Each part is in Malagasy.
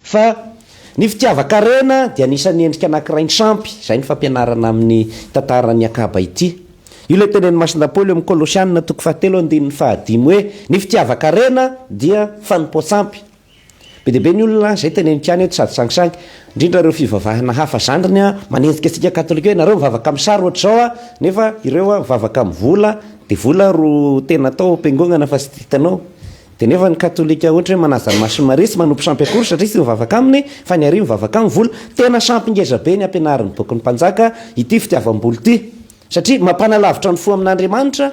fa ny fitiavakarena dia anisan'ny endrika anankiray ny sampy izay ny fampianarana amin'ny tantarany akaba ity. Io le tenen'ny Masinapoly amin'ny Kolosianina 4:7 hoe ny fitiavakarena dia fanompoasampy. Be dia be ny olona izay teneniko ihany eto sady sangisangy indrindra ireo fivavahana hafa zandriny manenjika antsika katolika hoe nareo mivavaka amin'ny sary ohatra zao nefa ireo mivavaka amin'ny vola dia vola ro tena atao am-piangonana fa sy hitanao. Dia nefa ny katolika ohatra hoe manaza ny Masomarisy manompo sampy akory satria sy mivavaka aminy fa ny ary mivavaka amin'ny vola. Tena sampy ngeza be ny ampianarin'ny bokin'ny mpanjaka ity fitiavam-boly ity satria mampanalavitra ny fo amin'Andriamanitra.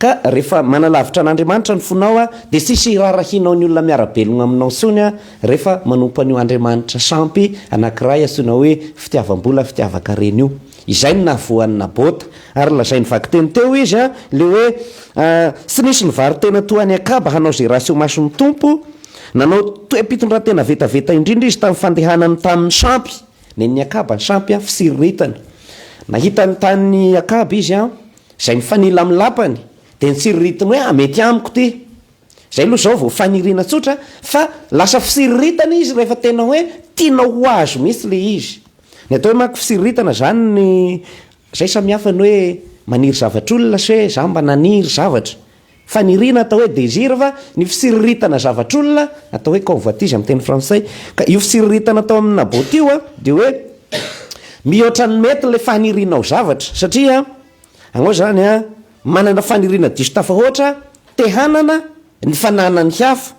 Ka rehefa manalavitra an'Andriamanitra ny fonao dia sisy rarahinao ny olona miarabelogna aminao sony rehefa manompo an'io Andriamanitra sampy anankiray asona hoe fitiavam-bola fitiavakarena io. Izay ny nahavoan'ny Nabota ary lazay ny vakiteny teo izy le hoe sy nisy ny vary tena toany akaba hanao zay raha sy ho mason'ny tompo nanao toe-pitondratena vetaveta indrindra izy tamin'ny fandehanany tamin'ny sampy nen'ny akaba ny sampy fisiriritana nahita ny tany akaba izy zay ny fanila amin'ny lapany dia nitsiriritiny hoe mety amiko ty zay aloha zao vao fanirina tsotra fa lasa fisiriritana izy rehefa tena hoe tiana ho azo mihitsy le izy. Ny atao hoe manko fisiriritana zany ny zay samihafa ny hoe maniry zavatra olona sy hoe za mba naniry zavatra. Fanirina atao hoe désir fa ny fisiriritana zavatra olona atao hoe convoitise amin'ny teny frantsay. Ka io fisiriritana atao amin'ny Nabota io dia hoe mihoatra ny mety le fanirinao zavatra satria anao zany manana fanirina diso tafahoatra te hanana ny fananany hafa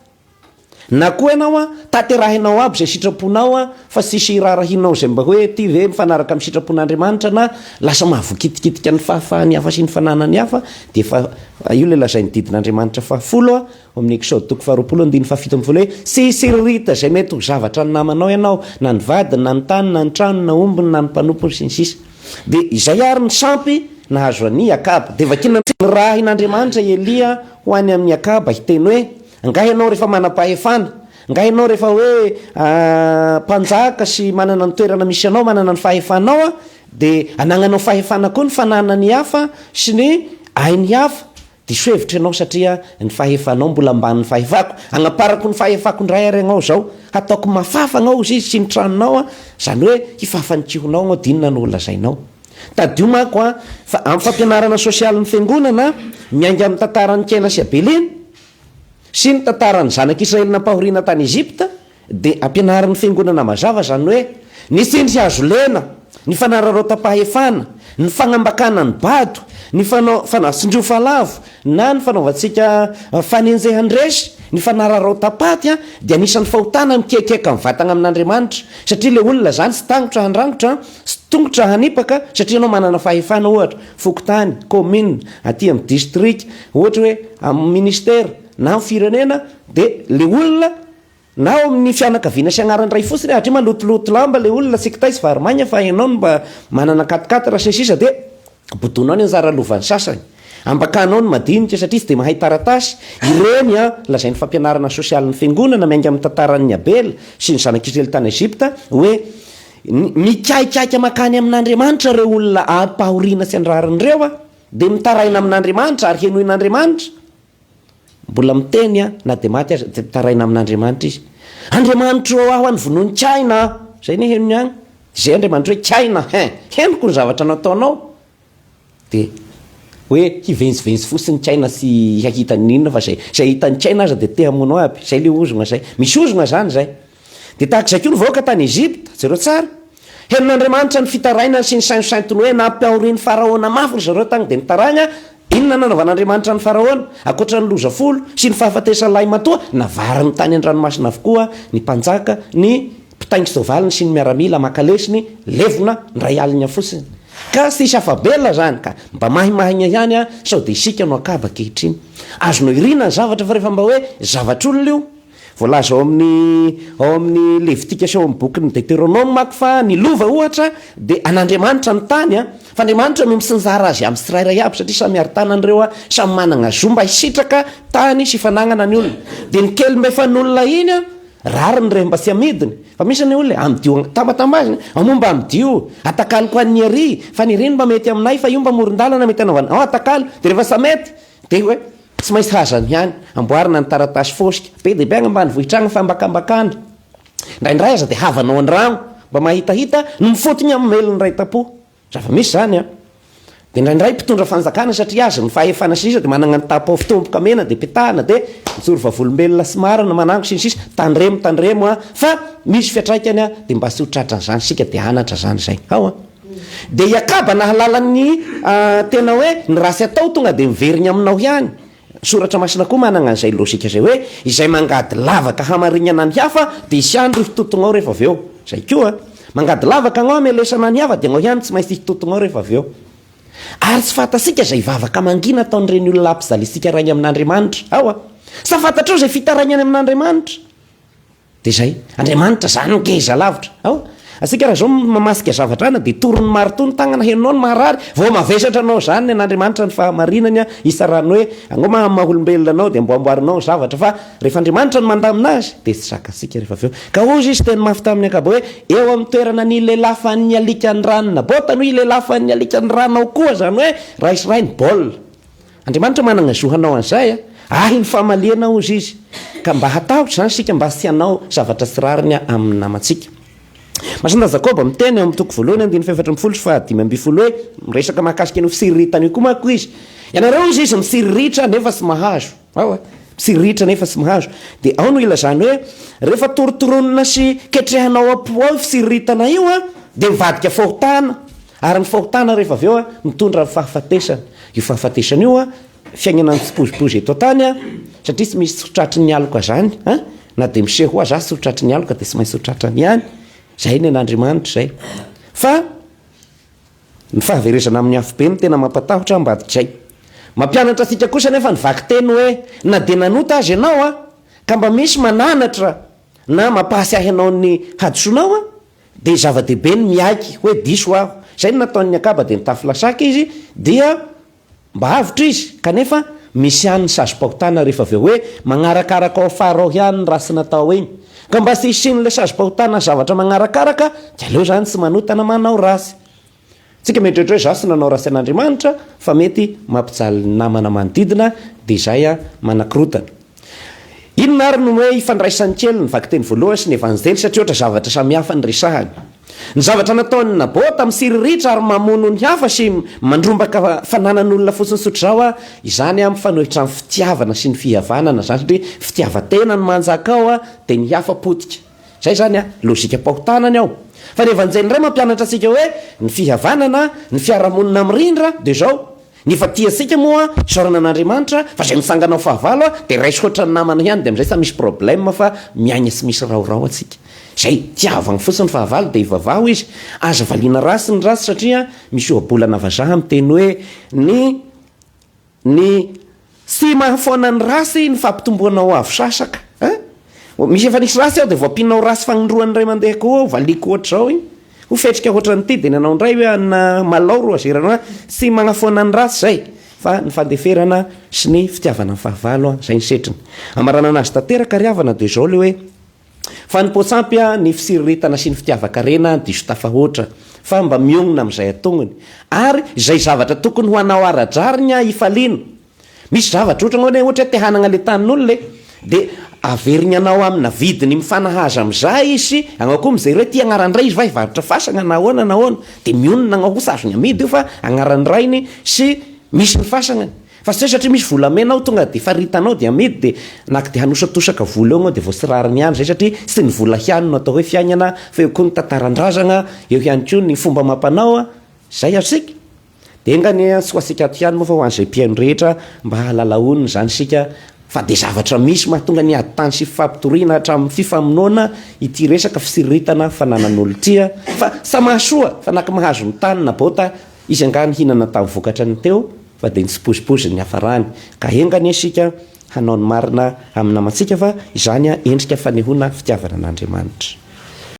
na koa ianao taterahinao aby zay sitraponao fa sisy rarahinao zay mba hoe ty ve mifanaraka amin'ny sitrapon'Andriamanitra na lasa mahavoakitikitika ny fahafahany hafa sy ny fananany hafa dia fa io le lazay ny didin'Andriamanitra fahafolo amin'ny Exode 2:7 hoe sisiririta zay mety ho zavatra ny namanao ianao na ny vadiny na ny tany na ny trano na ombiny na ny mpanompony sy ny sisa. Dia izay ary ny sampy nahazo any Akaba dia vakina ny raha in'Andriamanitra Elia ho any amin'ny Akaba hiteny hoe angah ianao rehefa manam-pahefana angah ianao rehefa hoe mpanjaka sy manana ny toerana misy anao manana ny fahefanao dia anagnanao fahefana koa ny fananany hafa sy ny ainy hafa dia sohevitra ianao satria ny fahefanao mbola ambanin'ny fahefako agnaparako ny fahefako ndray ary anao zao hataoko mafafa anao izy sy ny tranonao zany hoe hifafanykihonao anao dinona no lazainao. Tadio mako fa amin'ny fampianarana sosialy ny fiangonana miainga amin'ny tantaran'ny Kaina sy Abeliny sy ny tantaran'ny zanak'Israely nampahoriana tany Ezipta dia ampianaran'ny fiangonana mazava zany hoe ny sindry azo lena ny fanararotam-pahefana ny fagnambakana ny bado ny fanasindrofalavo na ny fanaovantsika fanenjehan-dresy ny fanararotam-paty dia anisan'ny fahotana mikekeka ny vatana amin'Andriamanitra satria le olona zany sy tangotra handrangotra sy tongotra hanipaka satria anao manana fahefana ohatra fokotany commune aty amin'ny district ohatra hoe amin'ny ministera na amin'ny firenena dia le olona na ao amin'ny fianakaviana sy agnarany ray fotsiny hatria malotoloto lamba le olona sikitaisy varomagna fa ianao no mba manana katikatatra sy sisa dia bodonao ny anjara lovany sasany ambakanao ny madinika satria tsy dia mahay taratasy ireny lazain'ny fampianarana sosialy ny fiangonana miainga amin'ny tantaran'ny Abela sy ny zanak'Israely tany Ezipta hoe mikaikaika makany amin'Andriamanitra reo olona ampahoriana sy andrarin'ireo dia mitaraina amin'Andriamanitra ary henoin'Andriamanitra mbola miteny na dia maty aza dia mitaraina amin'Andriamanitra izy. Andriamanitra aho any vonoany kaina zay ny henony agny zay Andriamanitra hoe kaina henoko ny zavatra nataonao dia hoe hivenzivenzy fotsiny kaina sy hahitany inona fa zay hitany kaina aza dia te hamonao aby zay le ozona zay misy ozona zany zay. Dia tahak'izay koa nivoaka tany Ezipta zareo tsara henon'Andriamanitra ny fitaraina sy ny saintosaintony hoe nampahorian'ny faraona mafy zareo tagny dia nitaragna inona nanaovan'Andriamanitra ny faraona akoatra ny loza folo sy ny fahafatesany lahy matoa navary ny tany an-dranomasina avokoa ny mpanjaka ny mpitaingy sovaliny sy ny miaramila makalesiny levona ndray alina fotsiny ka sisy afabela zany ka mba mahimahina ihany sao dia isika no akaba kehitriny azonao irina ny zavatra fa rehefa mba hoe zavatra olona io voalaza ao amin'ny Levitika sy ao amin'ny boky ny Deutéronome mako fa ny lova ohatra dia an'Andriamanitra ny tany fa Andriamanitra no misinjara azy amin'ny tsirairay aby satria samy ari-tanan'ireo samy manana zomba hisitraka tany sy fanagnana ny olona dia ny kely mba efa n'olona iny rariny rehefa mba tsy amidiny fa misy ny olona amidio tambatambaziny amomba amidio atakaliko an'ny ary fa ny riny mba mety aminay fa io mba moron-dalana mety anaovana atakalo dia rehefa sa mety dia hoe tsy maintsy hazany ihany amboarina ny taratasy fosika be dia be agnambany vohitragna fa ambakambakana Indraindray aza de havanao andrano mba mahitahita no mifotony amin'ny melony ray tapo rafa misy zany a de indraindray mpitondra fanjakana satria azy ny fahefana sisa de manana ny tapo fitomboka mena de pitahana de mitsory vavolombelona sy marina manango sinisisa tandremo a fa misy fiatraikany a de mba sy ho tratran'zany sika de anatra zany zay ao a de iakaba nahalalan'ny tena hoe ny rasy atao tonga de miveriny aminao ihany soratra masina koa manana an'izay lozika zay hoe izay mangady lavaka hamarinana ny hafa de isyany ry fitotonao rehefa avy eo zay koa mangady lavaka anao amelesana ny hafa de anao ihany tsy maintsy fitotonao rehefa avy eo ary tsy fantasika zay vavaka mangina ataon'ireny olona ampizalisika rainy amin'Andriamanitra ao a sa fantatrao zay fitarainy any amin'Andriamanitra de zay Andriamanitra zany ngeza lavitra ao asika raha zao mamasika zavatra ana de torony marito ny tagnana henonao ny maharary vao mavesatra anao zany ny an'Andriamanitra ny fahamarinany a isarany hoe angoma maha-olombelona anao de mboamboarinao ny zavatra fa rehefa Andriamanitra ny mandamina azy de tsy sakasika rehefa avy eo ka ozy izy teny mafy tamin'ny akaba hoe eo amin'ny toerana ny lelafan'ny alikany ranona bota no ilelafan'ny alikany ranao koa zany hoe raha isy rainy baolina Andriamanitra manana zohanao an'izay a ahy ny famaliana ozy izy ka mba hatahotra zany sika mba sy hanao zavatra sy rariny amin'ny namantsika Masina Jakoba miteny amin'ny toko voalohany 4:7-5 hoe miresaka mahakasika ny fisiritany koa mako izy ianareo izy misiritra nefa sy mahazo ao misiritra nefa sy mahazo de ao no ilazany hoe rehefa torotoronina sy ketrehanao apoao fisiritana io a de mivadika fahotana ary ny fahotana rehefa avy eo a mitondra ny fahafatesana io fahafatesana io a fiainana ny tsipozipozy eto tany a satria tsy misy sotratry ny aloka zany na de miseho azy sy sotratry ny aloka de tsy maintsy sotratrany ihany zay ny an'Andriamanitra zay fa ny fahaverezana amin'ny hafobe ny tena mampatahotra ambadik'izay mampianatra asika kosa nefa nivaky teny hoe na de nanota azy ianao a ka mba misy mananatra na mampasy ahy anao ny hadisonao a de zava-dehibe ny miaiky hoe diso aho zay ny nataon'ny akaba de nitafilasaka izy dia mba avitra izy kanefa misy ihany ny sazo-pahotana rehefa avy eo hoe magnarakaraka ao afara ao ihany ny rasy natao iny ka mba sy isin'le sazo-pahotana zavatra magnarakaraka de aleo zany tsy manotana manao rasy tsika metrehatra hoe zasy nanao rasy an'Andriamanitra fa mety mampijaly namana manodidina de zay a manakrotana inona ary no hoe ifandraisan'ny kely ny vaky teny voalohany sy ny evanjely satria ohatra zavatra samihafa ny resahany ny zavatra nataon'ny Nabota misiriritra ary mamono ny hafa sy mandrombaka fananan'olona fotsiny sotrao a izany a mifanohitra amin'ny fitiavana sy ny fihavanana zany satria fitiavatena ny manjaka ao a de ny hafa potika zay zany a lozika pahotanany ao fa ny evanjely ray mampianatra asika hoe ny fihavanana ny fiarahamonina mirindra de zao ny fatiasika moa sorana an'Andriamanitra fa zay misanganao fahavalo a de raisy oatra ny namana ihany de am'izay sa misy problème fa miaigna sy misy raorao atsika zay tiavagny fotsiny fahavalo de ivavaho izy aza valiana rasy ny rasy satria misy ohabolana vazaha miteny hoe ny sy mahafoana ny rasy ny fampitomboanao avo sasaka misy efa nisy rasy ao de voampinao rasy fagnindroany ray mandeha koa valiko ohatra zao iny ho fetrika ohatra nyty de nanao ndray hoe ana malao ro azerana sy magnafoana ny rasy zay fa ny fandeferana sy ny fitiavana ny fahavalo zay ny setriny amarana anazy tanteraka ry havana de zao le hoe fa ny potsampy a ny fisiriritana sy ny fitiavakarena diso tafahoatra fa mba mionona am'izay atognony ary zay zavatra tokony ho anao aradrariny a ifaliana misy zavatra ohatra hoe te hanagna le tanin'olona de averigny anao amina vidiny mifanahaza am'izay izy agnao koa mizay hoe ty agnaran'ray izy va ivarotra fasagna nahoana de mionona agnao kosa azony amidy io fa agnaran'ny rainy sy misy ny fasagnany fa sy satria misy volamena ao tonga de faritanao de amidy de naky de hanosatosaka vola eo gnao de vo sy rariny ihany zay satria sy ny vola hiany no atao hoe fiainana fa eo koa ny tantarandrazana eo ihany koa ny fomba mampanao a zay asika de engany sy ho asika ato ihany moa fa ho an'izay mpiaino rehetra mba hahalalaoniny zany sika fa de zavatra misy mahatonga ny ady tany sy fifampitoriana hatramin'ny fifamonoana ity resaka fisiriritana fananan'olo tia fa samahasoa fa naky mahazo ny tany Nabota izy angany hinana tamin'ny vokatra ny teo fa de ny tsipozipozy ny hafarany ka engany asika hanao ny marina amin'ny namantsika fa izany a endrika fanehoana fitiavana an'Andriamanitra